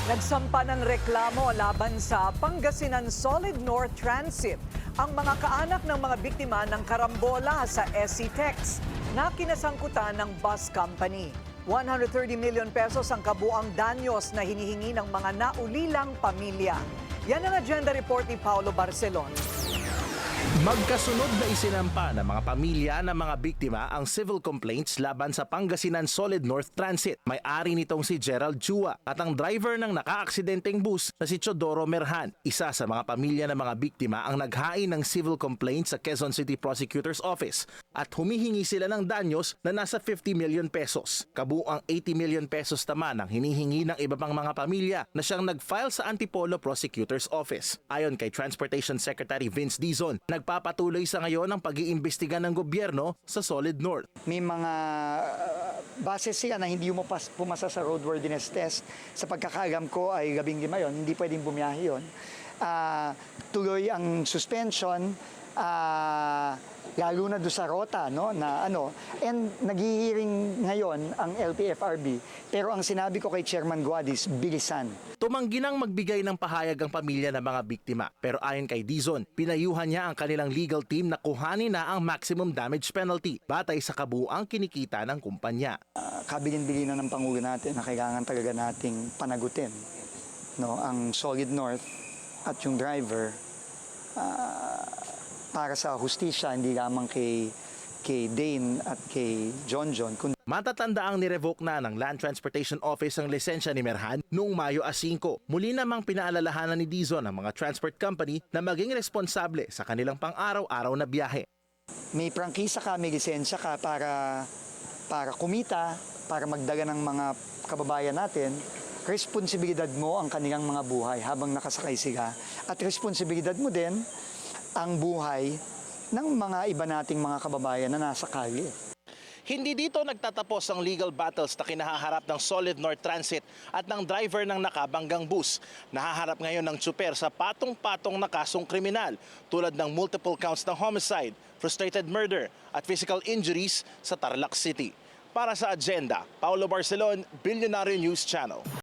Nagsampa ng reklamo laban sa Pangasinan Solid North Transit ang mga kaanak ng mga biktima ng karambola sa SC-TEX na kinasangkutan ng bus company. 130 million pesos ang kabuang danyos na hinihingi ng mga naulilang pamilya. Yan ang agenda report ni Paulo Barcelon. Magkasunod na isinampa ng mga pamilya ng mga biktima ang civil complaints laban sa Pangasinan Solid North Transit. May-ari nitong si Gerald Chua at ang driver ng nakaaksidenteng bus na si Chodoro Merhan. Isa sa mga pamilya ng mga biktima ang naghain ng civil complaint sa Quezon City Prosecutor's Office at humihingi sila ng danyos na nasa 50 million pesos. Kabuang 80 million pesos naman ang hinihingi ng iba pang mga pamilya na siyang nag-file sa Antipolo Prosecutor's Office. Ayon kay Transportation Secretary Vince Dizon, nagpapatuloy sa ngayon ang pag-iimbestiga ng gobyerno sa Solid North. May mga bases siya na hindi mo pumasa sa roadworthiness test. Sa pagkakaalam ko ay gabing lima yun, hindi pwedeng bumiyahe yun. Tuloy ang suspension, lalo na doon sa rota, no, na ano. And naghihiring ngayon ang LTFRB. Pero ang sinabi ko kay Chairman Guadis, bilisan. Tumanggi nang magbigay ng pahayag ang pamilya ng mga biktima. Pero ayon kay Dizon, pinayuhan niya ang kanilang legal team na kuhanin na ang maximum damage penalty batay sa kabuang kinikita ng kumpanya. Kabilin-bilin na ng Pangulo natin na kailangan talaga nating panagutin, no, ang Solid North at yung driver para sa hustisya, hindi lamang kay Dane at kay John. Matatanda ang nirevoke na ng Land Transportation Office ang lisensya ni Merhan noong Mayo 5. Muli namang pinaalalahanan ni Dizon ang mga transport company na maging responsable sa kanilang pang-araw-araw na biyahe. May prangkisa ka, may lisensya ka para kumita, para magdala ng mga kababayan natin. Responsibilidad mo ang kanilang mga buhay habang nakasakay sila. At responsibilidad mo din ang buhay ng mga iba nating mga kababayan na nasa kalye. Hindi dito nagtatapos ang legal battles na kinahaharap ng Solid North Transit at ng driver ng nakabanggang bus. Nahaharap ngayon ng tsuper sa patong-patong na kasong kriminal tulad ng multiple counts ng homicide, frustrated murder at physical injuries sa Tarlac City. Para sa agenda, Paulo Barcelon, Billionaire News Channel.